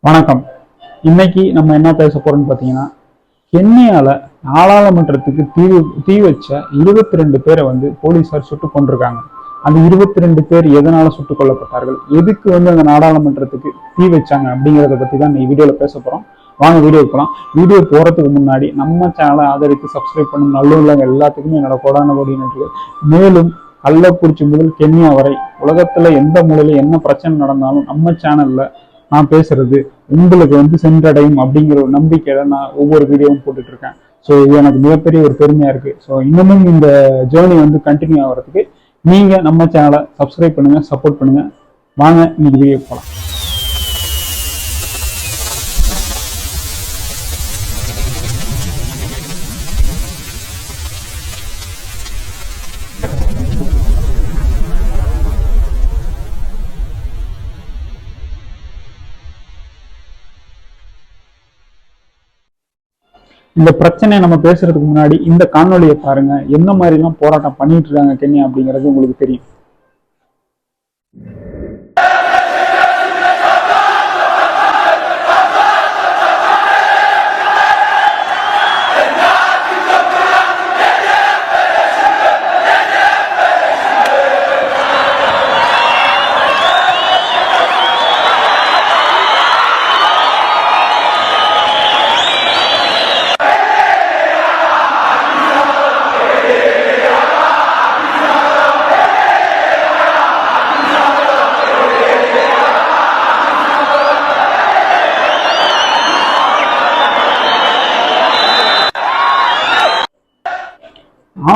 வணக்கம். இன்னைக்கு நம்ம என்ன பேச போறோம்னு பார்த்தீங்கன்னா, கென்யால நாடாளுமன்றத்துக்கு தீ வச்ச 22 பேரை வந்து போலீசார் சுட்டுக் கொண்டிருக்காங்க. அந்த 22 பேர் எதனால சுட்டுக் கொல்லப்பட்டார்கள், எதுக்கு வந்து அந்த நாடாளுமன்றத்துக்கு தீ வச்சாங்க அப்படிங்கிறத பத்தி தான் இந்த வீடியோல பேச போறோம். வாங்க வீடியோ போகலாம். வீடியோ போறதுக்கு முன்னாடி நம்ம சேனலை ஆதரித்து சப்ஸ்கிரைப் பண்ணும் நல்லுள்ளவங்க எல்லாத்துக்குமே என்னோட கோடான கோடி நன்றிகள். மேலும் கள்ளக்குறிச்சி முதல் கென்யா வரை உலகத்துல எந்த மூலையில என்ன பிரச்சனை நடந்தாலும் நம்ம சேனல்ல நான் பேசுறது உங்களுக்கு வந்து சென்றடையும் அப்படிங்கிற ஒரு நம்பிக்கையில நான் ஒவ்வொரு வீடியோவும் போட்டுட்டு இருக்கேன். ஸோ இது எனக்கு மிகப்பெரிய ஒரு பெருமையா இருக்கு. ஸோ இன்னமும் இந்த ஜேர்னி வந்து கண்டினியூ ஆகிறதுக்கு நீங்க நம்ம சேனலை சப்ஸ்கிரைப் பண்ணுங்க, சப்போர்ட் பண்ணுங்க. வாங்க இன்னைக்கு வீடியோ போகலாம். இந்த பிரச்சனையை நம்ம பேசுறதுக்கு முன்னாடி இந்த காணொலியை பாருங்க. என்ன மாதிரி எல்லாம் போராட்டம் பண்ணிட்டு இருக்காங்க கென்யா அப்படிங்கிறது உங்களுக்கு தெரியும்.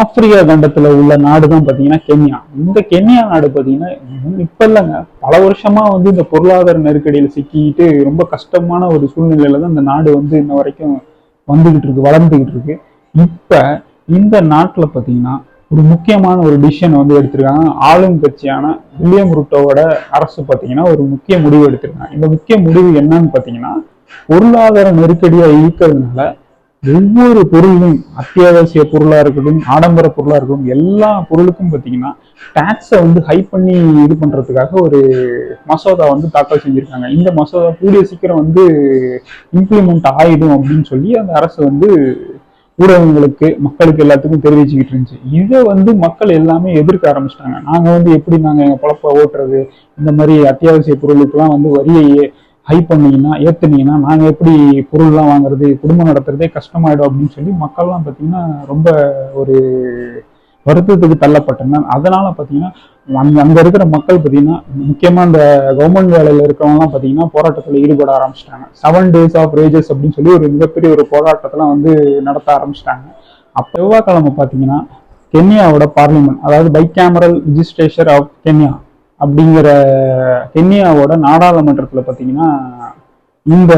ஆப்பிரிக்கா கண்டத்துல உள்ள நாடுதான் பாத்தீங்கன்னா கென்யா. இந்த கென்யா நாடு பாத்தீங்கன்னா இப்ப இல்லைங்க, பல வருஷமா வந்து இந்த பொருளாதார நெருக்கடியில சிக்கிட்டு ரொம்ப கஷ்டமான ஒரு சூழ்நிலையில தான் இந்த நாடு வந்து இன்ன வரைக்கும் வந்துகிட்டு இருக்கு, வளர்ந்துகிட்டு இருக்கு. இப்ப இந்த நாட்டுல பாத்தீங்கன்னா ஒரு முக்கியமான ஒரு டிசிஷன் வந்து எடுத்திருக்காங்க. ஆளும் கட்சியான வில்லியம் ரூட்டோவோட அரசு பாத்தீங்கன்னா ஒரு முக்கிய முடிவு எடுத்திருக்காங்க. இந்த முக்கிய முடிவு என்னன்னு பாத்தீங்கன்னா, பொருளாதார நெருக்கடியா இருக்கிறதுனால ஒவ்வொரு பொருளும், அத்தியாவசிய பொருளா இருக்கட்டும், ஆடம்பர பொருளா இருக்கட்டும், எல்லா பொருளுக்கும் பார்த்தீங்கன்னா டாக்ஸை வந்து ஹை பண்ணி இது பண்றதுக்காக ஒரு மசோதா வந்து தாக்கல் செஞ்சிருக்காங்க. இந்த மசோதா கூடிய சீக்கிரம் வந்து இம்ப்ளிமெண்ட் ஆயிடும் அப்படின்னு சொல்லி அந்த அரசு வந்து ஊடகங்களுக்கு, மக்களுக்கு எல்லாத்துக்கும் தெரிவிச்சுக்கிட்டு இருந்துச்சு. இதை வந்து மக்கள் எல்லாமே எதிர்க்க ஆரம்பிச்சிட்டாங்க. நாங்க வந்து எப்படி நாங்க எங்க பொழப்ப ஓட்டுறது, இந்த மாதிரி அத்தியாவசிய பொருளுக்கெல்லாம் வந்து வரியை ஹை பண்ணீங்கன்னா, ஏத்துனீங்கன்னா நாங்க எப்படி பொருள்லாம் வாங்குறது, குடும்பம் நடத்துறதே கஷ்டமாயிடும் அப்படின்னு சொல்லி மக்கள்லாம் பார்த்தீங்கன்னா ரொம்ப ஒரு வருத்தத்துக்கு தள்ளப்பட்டிருந்தாங்க. அதனால பார்த்தீங்கன்னா அங்க இருக்கிற மக்கள் பார்த்தீங்கன்னா, முக்கியமா இந்த கவர்மெண்ட் வேலையில இருக்கிறவங்கலாம் பார்த்தீங்கன்னா போராட்டத்தில் ஈடுபட ஆரம்பிச்சிட்டாங்க. 7 days of wages அப்படின்னு சொல்லி ஒரு மிகப்பெரிய ஒரு போராட்டத்தெல்லாம் வந்து நடத்த ஆரம்பிச்சிட்டாங்க. அப்போ செவ்வாய்க்கிழமை பார்த்தீங்கன்னா கென்யாவோட பார்லிமெண்ட், அதாவது பைகேமரல் லெஜிஸ்லேச்சர் ஆஃப் கென்யா அப்படிங்கிற கென்யாவோட நாடாளுமன்றத்தில் பார்த்தீங்கன்னா இந்த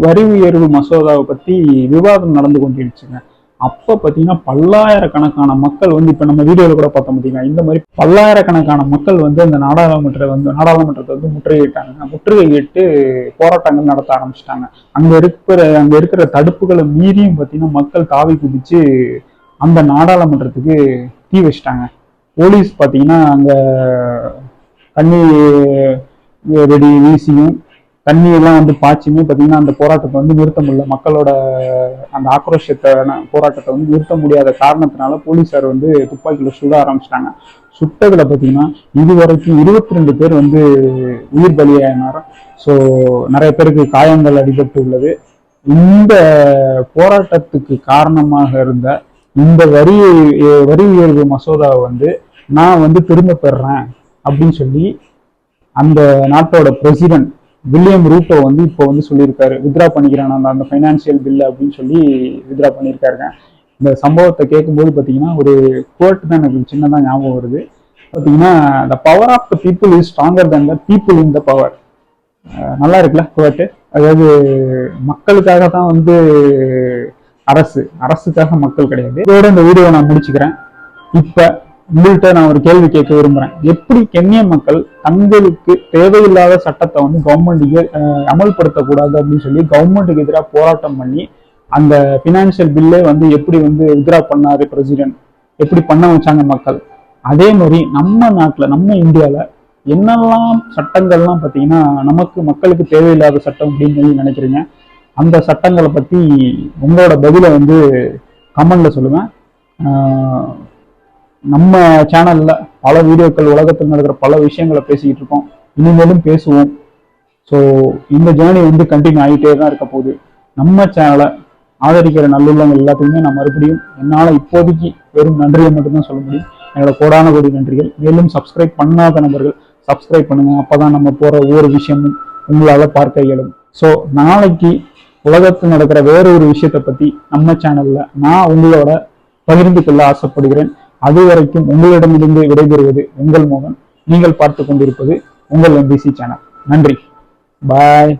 வரி உயர்வு மசோதாவை பத்தி விவாதம் நடந்து கொண்டிருச்சுங்க. அப்ப பாத்தீங்கன்னா பல்லாயிரக்கணக்கான மக்கள் வந்து, இப்ப நம்ம வீடியோல கூட பார்த்தோம் பார்த்தீங்கன்னா, இந்த மாதிரி பல்லாயிரக்கணக்கான மக்கள் வந்து அந்த நாடாளுமன்றத்தை வந்து முற்றுகையிட்டாங்க. முற்றுகையிட்டு போராட்டங்கள் நடத்த ஆரம்பிச்சிட்டாங்க. அங்க இருக்கிற தடுப்புகளை மீறியும் பாத்தீங்கன்னா மக்கள் தாவி குதிச்சு அந்த நாடாளுமன்றத்துக்கு தீ வச்சிட்டாங்க. போலீஸ் பாத்தீங்கன்னா அங்க தண்ணி வெடி வீசியும் தண்ணியெல்லாம் வந்து பாய்ச்சியுமே பார்த்தீங்கன்னா அந்த போராட்டத்தை வந்து நிறுத்த முடியல. மக்களோட அந்த போராட்டத்தை வந்து நிறுத்த முடியாத காரணத்தினால போலீஸார் வந்து துப்பாக்கியில சுட ஆரம்பிச்சிட்டாங்க. சுட்டதுல பார்த்தீங்கன்னா இதுவரைக்கும் 22 பேர் வந்து உயிர் பலியாயினார். ஸோ நிறைய பேருக்கு காயங்கள் அடிபட்டு உள்ளது. இந்த போராட்டத்துக்கு காரணமாக இருந்த இந்த வரி உயர்வு மசோதாவை வந்து நான் வந்து திரும்ப பெறேன் அப்படின்னு சொல்லி அந்த நாட்டோட பிரசிடென்ட் வில்லியம் ரூட்டோ வந்து இப்போ வந்து சொல்லியிருக்காரு. வித்ரா பண்ணிக்கிறேன் நான் அந்த ஃபைனான்சியல் பில் அப்படின்னு சொல்லி வித்ரா பண்ணியிருக்காருங்க. இந்த சம்பவத்தை கேட்கும்போது பார்த்தீங்கன்னா ஒரு கோட் தான் எனக்கு சின்னதாக ஞாபகம் வருது. பார்த்தீங்கன்னா the power of the people is stronger than the people in the power. நல்லா இருக்குல்ல கோட்டு. அதாவது மக்களுக்காக தான் வந்து அரசுக்காக மக்கள் கிடையாது. இதோட இந்த வீடியோவை நான் முடிச்சுக்கிறேன். இப்ப உங்கள்கிட்ட நான் ஒரு கேள்வி கேட்க விரும்புறேன். எப்படி கென்ய மக்கள் தங்களுக்கு தேவையில்லாத சட்டத்தை வந்து கவர்மெண்ட் அமல்படுத்தக்கூடாது அப்படின்னு சொல்லி கவர்மெண்ட்டுக்கு எதிராக போராட்டம் பண்ணி அந்த பினான்சியல் பில்லே வந்து எப்படி வந்து வித்ரா பண்ணாரு பிரசிடென்ட், எப்படி பண்ண வச்சாங்க மக்கள், அதே மாதிரி நம்ம நாட்டுல, நம்ம இந்தியால என்னெல்லாம் சட்டங்கள்லாம் பார்த்தீங்கன்னா நமக்கு மக்களுக்கு தேவையில்லாத சட்டம் அப்படின்னு சொல்லி நினைக்கிறீங்க, அந்த சட்டங்களை பற்றி உங்களோட பதிலை வந்து கமெண்ட்ல சொல்லுங்க. நம்ம சேனல்ல பல வீடியோக்கள், உலகத்தில் நடக்கிற பல விஷயங்களை பேசிக்கிட்டு இருக்கோம், இனிமேலும் பேசுவோம். ஸோ இந்த ஜேர்னி வந்து கண்டினியூ ஆகிட்டே தான் இருக்க போகுது. நம்ம சேனலை ஆதரிக்கிற நல்லுள்ளவங்க எல்லாத்துக்குமே நான் மறுபடியும் என்னால் இப்போதைக்கு வெறும் நன்றியை மட்டும்தான் சொல்ல முடியும். என்னோட கோடான கோடி நன்றிகள். மேலும் சப்ஸ்கிரைப் பண்ணாத நபர்கள் சப்ஸ்கிரைப் பண்ணுங்க, அப்பதான் நம்ம போற ஒவ்வொரு விஷயமும் உங்களால பார்க்க இயலும். ஸோ நாளைக்கு உலகத்தில் நடக்கிற வேற ஒரு விஷயத்தை பத்தி நம்ம சேனல்ல நான் உங்களோட பகிர்ந்து கொள்ள ஆசைப்படுகிறேன். அது வரைக்கும் உங்களிடமிருந்து விடைபெறுவது உங்கள் மோகன். நீங்கள் பார்த்து கொண்டிருப்பது உங்கள் MBC சேனல். நன்றி. பாய்.